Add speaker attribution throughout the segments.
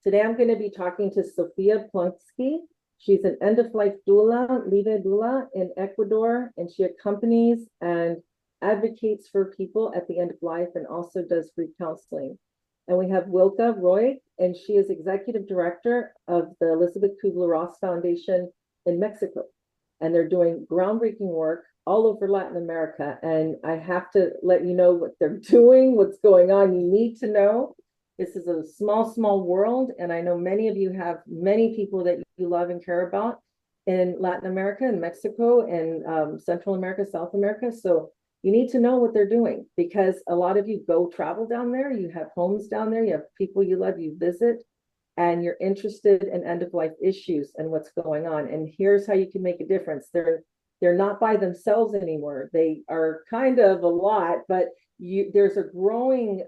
Speaker 1: Today I'm going to be talking to Sophia Plonski. She's an end-of-life doula, leader doula in Ecuador, and she accompanies and advocates for people at the end of life and also does free counseling. And we have Wilka Roig, and she is executive director of the Elizabeth Kubler-Ross Foundation in Mexico. And they're doing groundbreaking work all over Latin America. And I have to let you know what they're doing, what's going on. You need to know. This is a small, small world. And I know many of you have many people that you love and care about in Latin America and Mexico and Central America, South America. So you need to know what they're doing, because a lot of you go travel down there, you have homes down there, you have people you love, you visit, and you're interested in end-of-life issues and what's going on. And here's how you can make a difference. They're not by themselves anymore. They are kind of a lot, but there's a growing,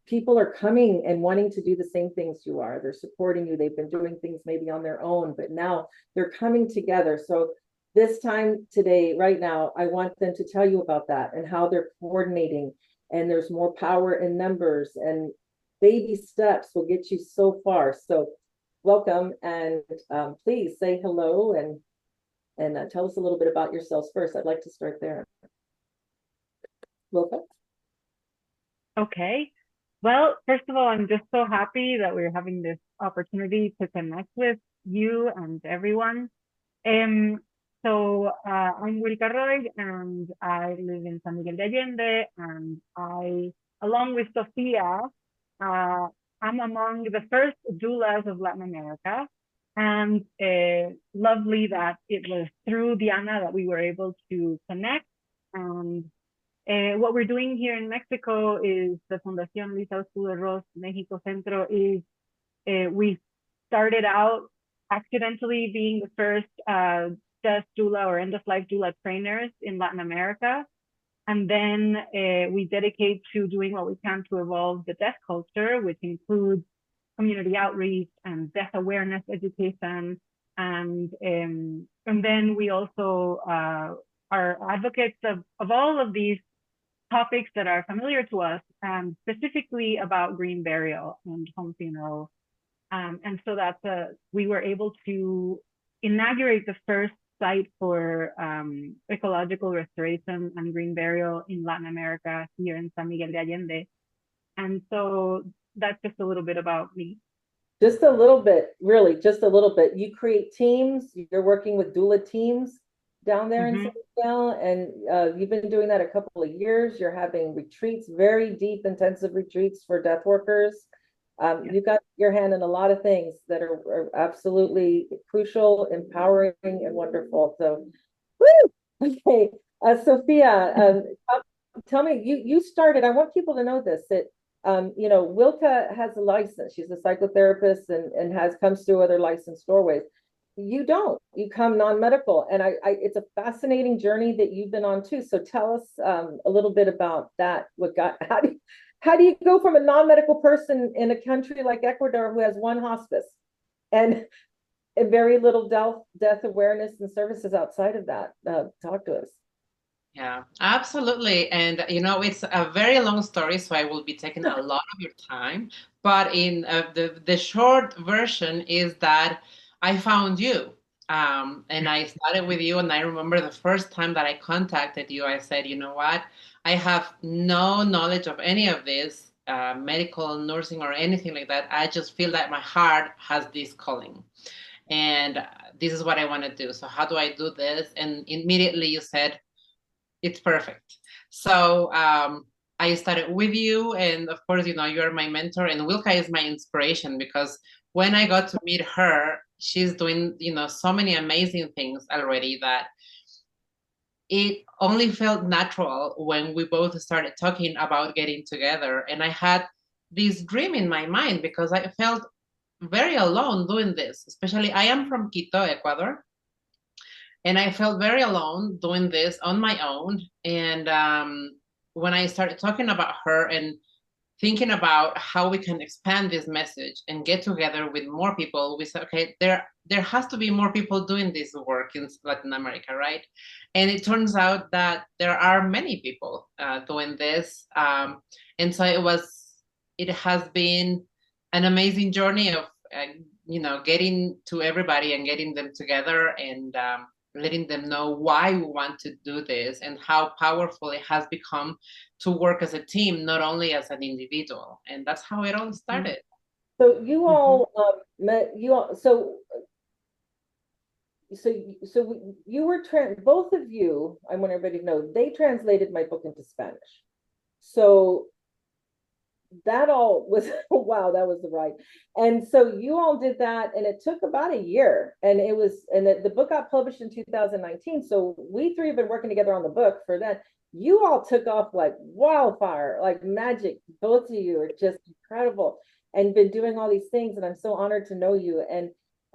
Speaker 1: people are coming and wanting to do the same things you are. They're supporting you. They've been doing things maybe on their own, but now they're coming together. So this time today, right now, I want them to tell you about that and how they're coordinating. And there's more power in numbers, and baby steps will get you so far. So welcome, and please say hello and tell us a little bit about yourselves first. I'd like to start there. Welcome.
Speaker 2: Okay. Well, first of all, I'm just so happy that we're having this opportunity to connect with you and everyone. So I'm Wilka Roig, and I live in San Miguel de Allende, and I, along with Sophia, I'm among the first doulas of Latin America. And lovely that it was through Diana that we were able to connect. And what we're doing here in Mexico is the Fundación Lisa Ros Mexico Centro is, we started out accidentally being the first death doula or end-of-life doula trainers in Latin America. And then we dedicate to doing what we can to evolve the death culture, which includes community outreach and death awareness education. And then we also are advocates of all of these topics that are familiar to us, specifically about green burial and home funeral. And so we were able to inaugurate the first site for ecological restoration and green burial in Latin America here in San Miguel de Allende. And so that's just a little bit about me.
Speaker 1: Just a little bit, really, just a little bit. You create teams, you're working with doula teams down there in San Miguel, and you've been doing that a couple of years. You're having retreats, very deep, intensive retreats for death workers. You've got your hand in a lot of things that are absolutely crucial, empowering, and wonderful. So, woo! Okay, Sophia, tell me, you started. I want people to know this, that Wilka has a license. She's a psychotherapist and comes through other licensed doorways. You don't. You come non-medical, and it's a fascinating journey that you've been on too. So tell us a little bit about that. How do you go from a non-medical person in a country like Ecuador who has one hospice and very little death awareness and services outside of that? Talk to us.
Speaker 3: Yeah, absolutely. And, it's a very long story, so I will be taking a lot of your time. But in the short version is that I found you. And I started with you, and I remember the first time that I contacted you, I said, you know what? I have no knowledge of any of this, medical, nursing, or anything like that. I just feel that my heart has this calling. And this is what I want to do. So how do I do this? And immediately you said, it's perfect. So I started with you, and of course, you're my mentor, and Wilka is my inspiration, because when I got to meet her, she's doing, so many amazing things already that it only felt natural when we both started talking about getting together. And I had this dream in my mind because I felt very alone doing this, especially I am from Quito, Ecuador. And I felt very alone doing this on my own. And when I started talking about her and thinking about how we can expand this message and get together with more people, we said, okay, there has to be more people doing this work in Latin America, right? And it turns out that there are many people doing this. And so it has been an amazing journey of, getting to everybody and getting them together and letting them know why we want to do this and how powerful it has become to work as a team, not only as an individual. And that's how it all started.
Speaker 1: So you all met, you were, both of you, I want everybody to know, they translated my book into Spanish. So that all was, wow, that was the right. And so you all did that, and it took about a year, and the book got published in 2019. So we three have been working together on the book for that. You all took off like wildfire, like magic. Both of you are just incredible and been doing all these things. And I'm so honored to know you. And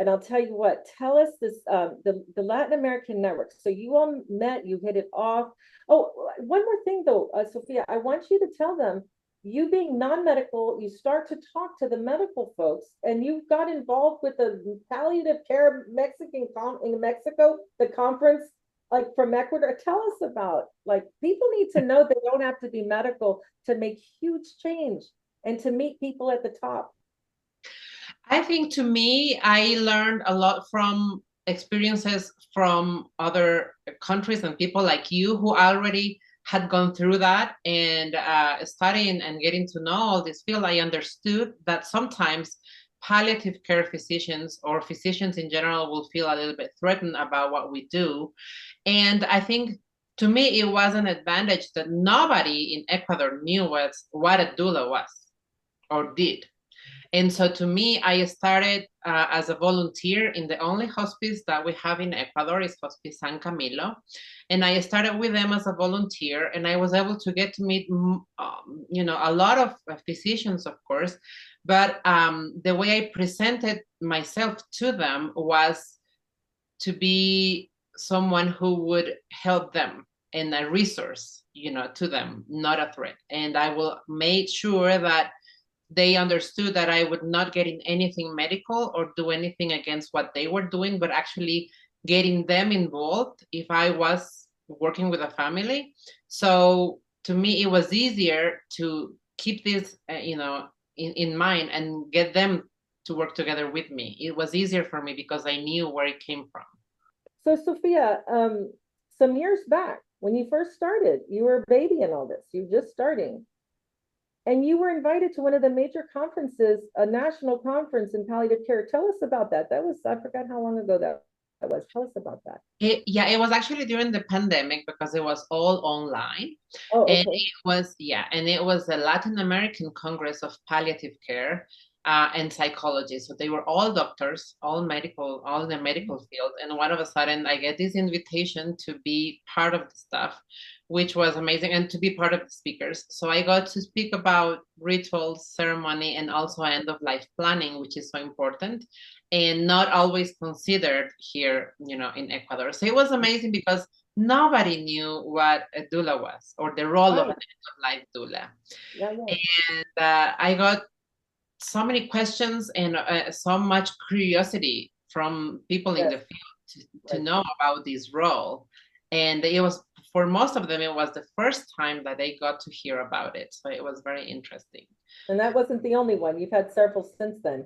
Speaker 1: I'll tell you what, tell us this, the Latin American network. So you all met, you hit it off. Oh, one more thing though, Sophia, I want you to tell them, you being non-medical, you start to talk to the medical folks, and you got involved with the palliative care in Mexico, the conference, like from Ecuador. Tell us about, like, people need to know they don't have to be medical to make huge change and to meet people at the top.
Speaker 3: I think, to me, I learned a lot from experiences from other countries and people like you who already had gone through that, and studying and getting to know all this field. I understood that sometimes palliative care physicians or physicians in general will feel a little bit threatened about what we do. And I think, to me, it was an advantage that nobody in Ecuador knew what a doula was or did. And so, to me, I started as a volunteer in the only hospice that we have in Ecuador, is Hospice San Camilo. And I started with them as a volunteer, and I was able to get to meet, a lot of physicians, of course. But the way I presented myself to them was to be someone who would help them and a resource, to them, not a threat. And I will make sure that they understood that I would not get in anything medical or do anything against what they were doing, but actually getting them involved if I was working with a family. So to me, it was easier to keep this, in mind and get them to work together with me. It was easier for me because I knew where it came from.
Speaker 1: So Sophia, some years back, when you first started, you were a baby in all this, you're just starting. And you were invited to one of the major conferences, a national conference in palliative care. Tell us about that. I forgot how long ago that was. Tell us about that.
Speaker 3: It was actually during the pandemic because it was all online.
Speaker 1: Oh, okay.
Speaker 3: And it was the Latin American Congress of Palliative Care and Psychology. So they were all doctors, all in the medical field. And all of a sudden, I get this invitation to be part of the stuff, which was amazing, and to be part of the speakers. So I got to speak about rituals, ceremony, and also end-of-life planning, which is so important and not always considered here, in Ecuador. So it was amazing because nobody knew what a doula was or the role of an end-of-life doula.
Speaker 1: Yeah.
Speaker 3: And I got so many questions and so much curiosity from people in the field to know about this role. And it was, for most of them, it was the first time that they got to hear about it. So it was very interesting.
Speaker 1: And that wasn't the only one. You've had several since then.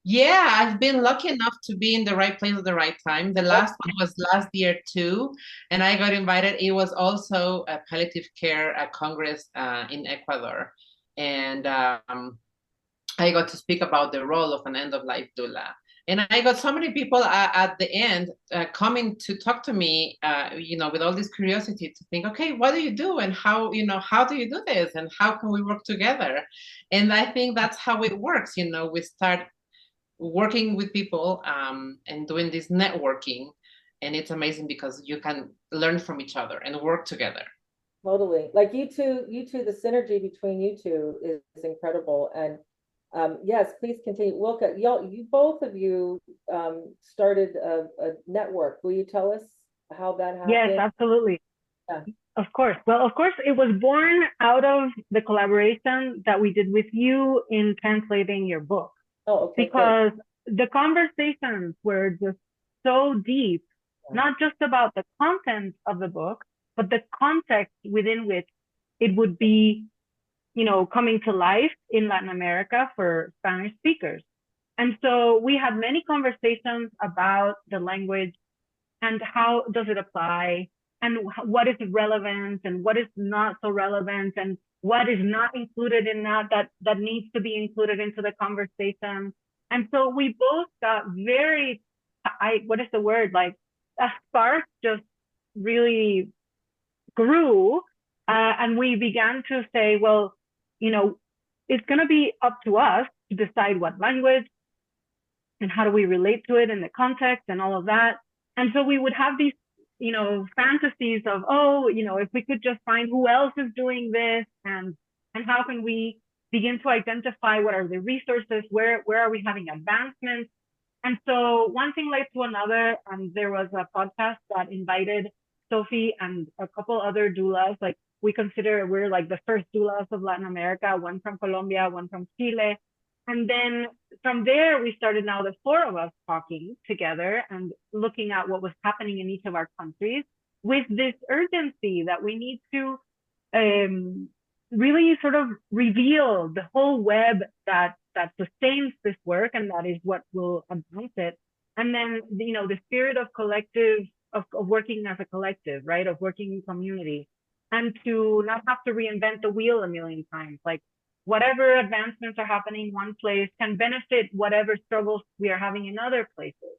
Speaker 3: Yeah, I've been lucky enough to be in the right place at the right time. The last one was last year too, and I got invited. It was also a palliative care congress in Ecuador. And I got to speak about the role of an end-of-life doula. And I got so many people at the end coming to talk to me, with all this curiosity to think, okay, what do you do? And how do you do this? And how can we work together? And I think that's how it works. We start working with people and doing this networking. And it's amazing because you can learn from each other and work together.
Speaker 1: Totally. Like you two, the synergy between you two is incredible. And yes, please continue. Wilka, you both of you started a network. Will you tell us how that happened?
Speaker 2: Yes, absolutely.
Speaker 1: Yeah.
Speaker 2: Of course. Well, of course, it was born out of the collaboration that we did with you in translating your book.
Speaker 1: Oh, okay.
Speaker 2: Because the conversations were just so deep, not just about the content of the book, but the context within which it would be coming to life in Latin America for Spanish speakers. And so we had many conversations about the language and how does it apply and what is relevant and what is not so relevant and what is not included in that needs to be included into the conversation. And so we both got very, what is the word? Like a spark just really grew. And we began to say, well, it's going to be up to us to decide what language and how do we relate to it in the context and all of that. And so we would have these, fantasies of, if we could just find who else is doing this and how can we begin to identify what are the resources, where are we having advancements. And so one thing led to another, and there was a podcast that invited Sophie and a couple other doulas. Like we consider we're like the first doulas of Latin America, one from Colombia, one from Chile. And then from there, we started now the four of us talking together and looking at what was happening in each of our countries with this urgency that we need to really sort of reveal the whole web that sustains this work and that is what will advance it. And then, the spirit of collective, of working as a collective, right? Of working in community, and to not have to reinvent the wheel a million times. Like whatever advancements are happening in one place can benefit whatever struggles we are having in other places.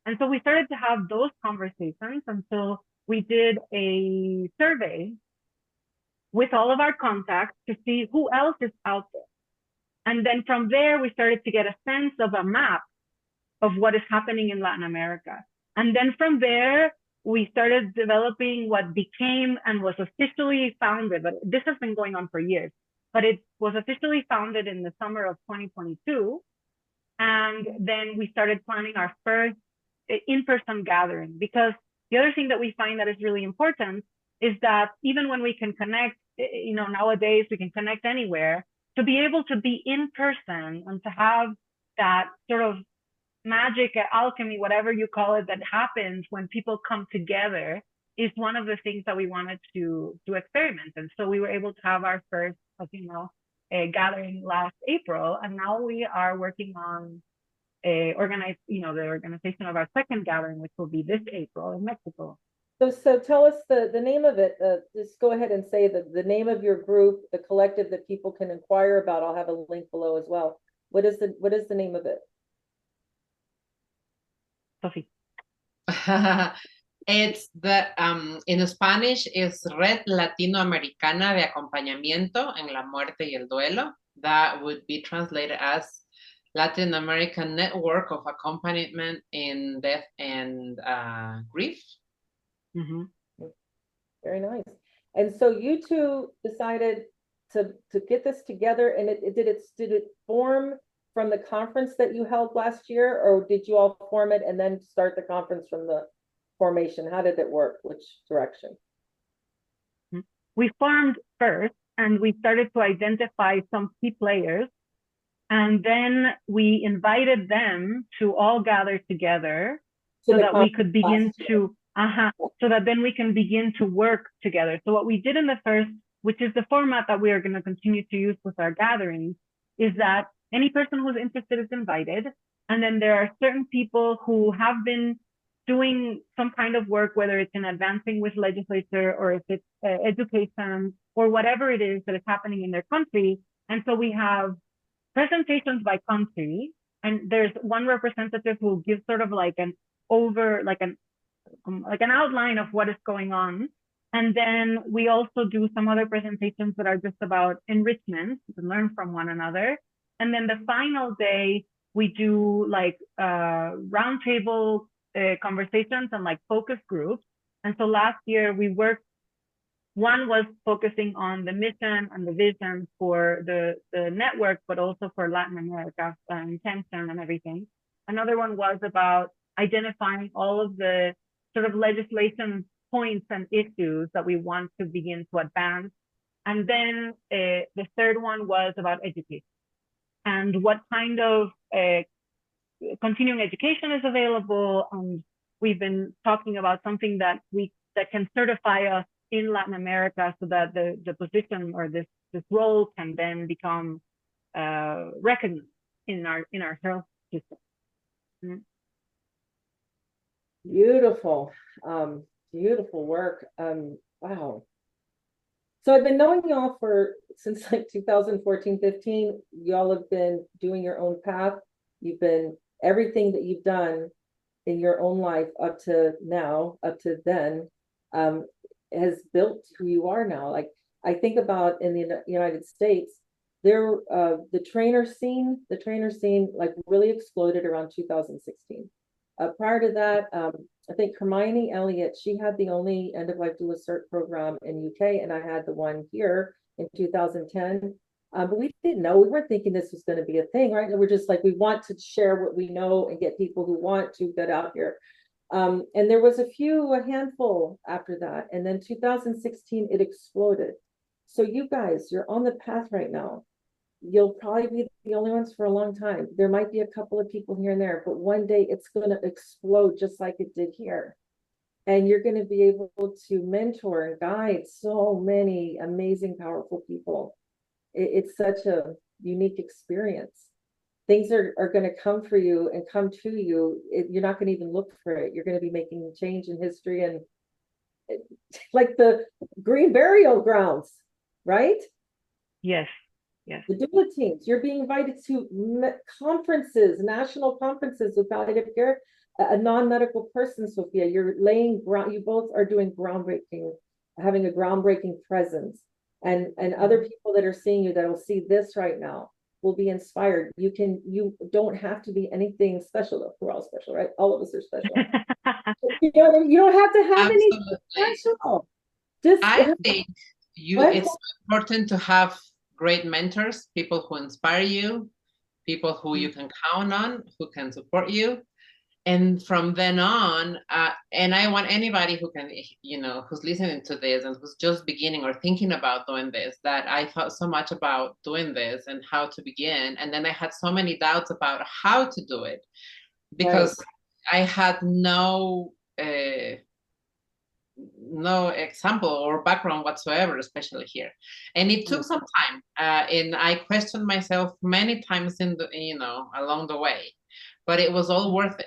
Speaker 2: And so we started to have those conversations until we did a survey with all of our contacts to see who else is out there. And then from there, we started to get a sense of a map of what is happening in Latin America. And then from there, we started developing what became and was officially founded, but this has been going on for years, but it was officially founded in the summer of 2022. And then we started planning our first in-person gathering, because the other thing that we find that is really important is that even when we can connect, nowadays we can connect anywhere, to be able to be in person and to have that sort of magic, alchemy, whatever you call it, that happens when people come together is one of the things that we wanted to experiment. And so we were able to have our first, gathering last April, and now we are working on the organization of our second gathering, which will be this April in Mexico.
Speaker 1: So tell us the name of it. Just go ahead and say the name of your group, the collective that people can inquire about. I'll have a link below as well. What is the name of it?
Speaker 2: Sophie.
Speaker 3: It's in Spanish is Red Latinoamericana de Acompañamiento en la Muerte y el Duelo. That would be translated as Latin American Network of Accompaniment in Death and Grief.
Speaker 2: Mm-hmm.
Speaker 1: Very nice. And so you two decided to get this together, and did it form from the conference that you held last year, or did you all form it and then start the conference from the formation? How did it work? Which direction?
Speaker 2: We formed first, and we started to identify some key players, and then we invited them to all gather together so that we could begin to so that then we can begin to work together. So what we did in the first, which is the format that we are going to continue to use with our gatherings, is that any person who's interested is invited. And then there are certain people who have been doing some kind of work, whether it's in advancing with legislature or if it's education or whatever it is that is happening in their country. And so we have presentations by country, and there's one representative who gives sort of like an outline of what is going on. And then we also do some other presentations that are just about enrichment, to learn from one another. And then the final day, we do like roundtable conversations and like focus groups. And so last year we worked, one was focusing on the mission and the vision for the network, but also for Latin America, intention and everything. Another one was about identifying all of the sort of legislation points and issues that we want to begin to advance. And then the third one was about education and what kind of continuing education is available. And we've been talking about something that can certify us in Latin America so that the position or this role can then become recognized in our health system. Mm.
Speaker 1: Beautiful, beautiful work. Wow. So I've been knowing y'all since like 2014, 15. Y'all have been doing your own path. You've been, everything that you've done in your own life up to now, up to then, has built who you are now. Like I think about in the United States, the trainer scene like really exploded around 2016. Prior to that, I think Hermione Elliott, she had the only end-of-life doula cert program in UK, and I had the one here in 2010. But we didn't know, we weren't thinking this was going to be a thing, right? And we're just like, we want to share what we know and get people who want to get out here. And there was a handful after that. And then 2016, it exploded. So you guys, you're on the path right now. You'll probably be the only ones for a long time. There might be a couple of people here and there, but one day it's going to explode just like it did here. And you're going to be able to mentor and guide so many amazing, powerful people. It's such a unique experience. Things are going to come for you and come to you. You're not going to even look for it. You're going to be making change in history, and like the green burial grounds, right?
Speaker 2: Yes. Yes.
Speaker 1: The doula teams, you're being invited to conferences, national conferences with palliative care. A non-medical person, Sophia, you're laying ground. You both are doing groundbreaking, having a groundbreaking presence, and other people that are seeing you that will see this right now will be inspired. You don't have to be anything special. We're all special, right? All of us are special. You don't have to have anything special.
Speaker 3: I think it's important to have great mentors, people who inspire you, people who you can count on, who can support you. And from then on, and I want anybody who can, who's listening to this and who's just beginning or thinking about doing this, that I thought so much about doing this and how to begin. And then I had so many doubts about how to do it because I had no example or background whatsoever, especially here. And it took some time. And I questioned myself many times along the way, but it was all worth it.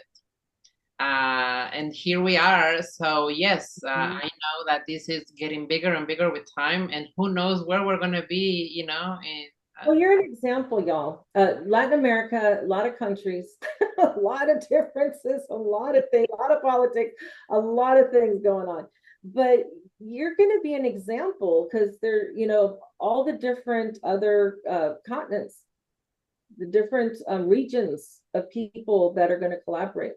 Speaker 3: And here we are. So yes, I know that this is getting bigger and bigger with time, and who knows where we're going to be,
Speaker 1: Well, you're an example, y'all. Latin America, a lot of countries, a lot of differences, a lot of things, a lot of politics, a lot of things going on. But you're going to be an example because there, all the different other continents, the different regions of people that are going to collaborate,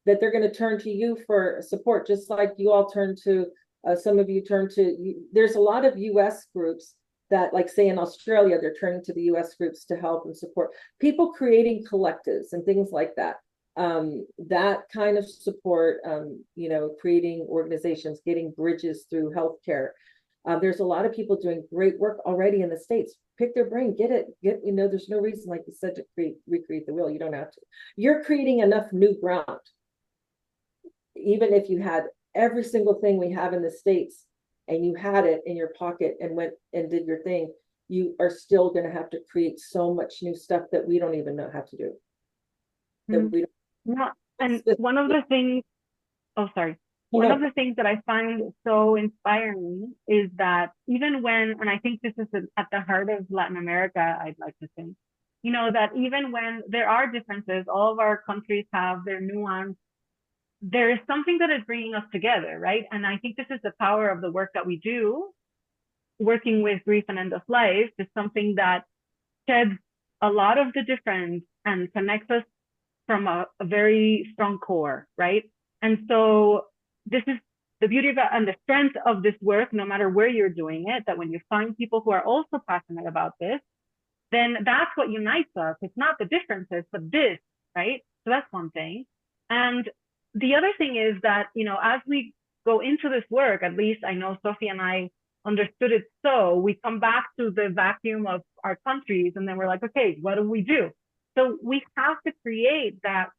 Speaker 1: that they're going to turn to you for support, just like you all turn to, some of you turn to, there's a lot of US groups that, like say in Australia, they're turning to the US groups to help and support people creating collectives and things like that. That kind of support, creating organizations, getting bridges through healthcare. There's a lot of people doing great work already in the States. Pick their brain, there's no reason, like you said, to recreate the wheel. You don't have to. You're creating enough new ground. Even if you had every single thing we have in the States and you had it in your pocket and went and did your thing, you are still going to have to create so much new stuff that we don't even know how to do.
Speaker 2: And one of the things, one of the things that I find so inspiring is that even when, and I think this is at the heart of Latin America, I'd like to think, that even when there are differences, all of our countries have their nuance, there is something that is bringing us together, right? And I think this is the power of the work that we do, working with grief and end of life, is something that sheds a lot of the difference and connects us from a very strong core, right? And so this is the beauty of and the strength of this work, no matter where you're doing it, that when you find people who are also passionate about this, then that's what unites us. It's not the differences, but this, right? So that's one thing. And the other thing is that, as we go into this work, at least I know Sophia and I understood it, so we come back to the vacuum of our countries and then we're like, okay, what do we do? So we have to create that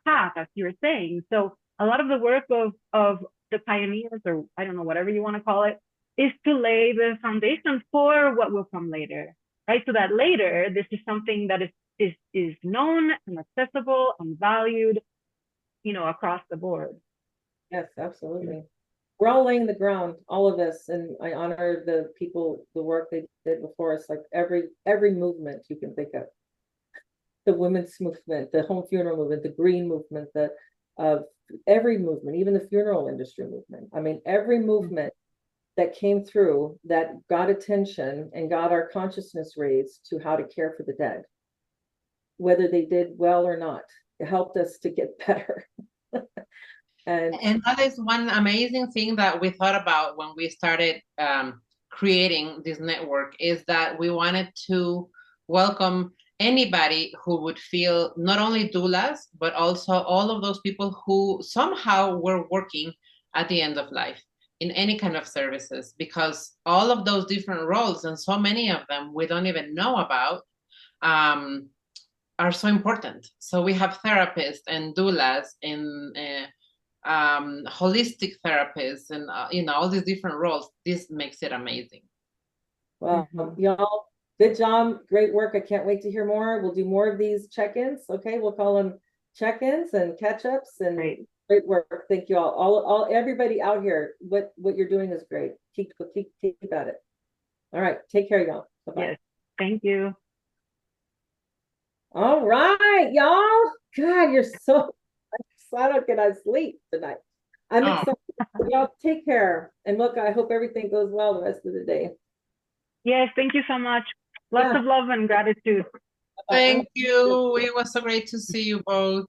Speaker 2: path, as you were saying. So a lot of the work of the pioneers, or I don't know, whatever you want to call it, is to lay the foundation for what will come later, right? So that later, this is something that is known and accessible and valued, across the board.
Speaker 1: Yes, absolutely. We're all laying the ground, all of us, and I honor the people, the work they did before us, like every movement you can think of. The women's movement, the home funeral movement, the green movement, every movement, even the funeral industry movement. I mean, every movement that came through that got attention and got our consciousness raised to how to care for the dead, whether they did well or not, it helped us to get better.
Speaker 3: And that is one amazing thing that we thought about when we started creating this network, is that we wanted to welcome anybody who would feel, not only doulas, but also all of those people who somehow were working at the end of life in any kind of services, because all of those different roles, and so many of them we don't even know about, are so important. So we have therapists and doulas and holistic therapists and all these different roles. This makes it amazing.
Speaker 1: Well, y'all, good job, great work. I can't wait to hear more. We'll do more of these check-ins. Okay, we'll call them check-ins and catch-ups, and great work. Thank you all everybody out here. What you're doing is great. Keep at it. All right, take care, y'all. Bye-bye.
Speaker 2: Yes, thank you.
Speaker 1: All right, y'all. God, you're so I don't get on sleep tonight. I'm excited. Y'all take care. And look, I hope everything goes well the rest of the day.
Speaker 2: Yes, thank you so much. Lots of love and gratitude.
Speaker 3: Thank you. It was so great to see you both.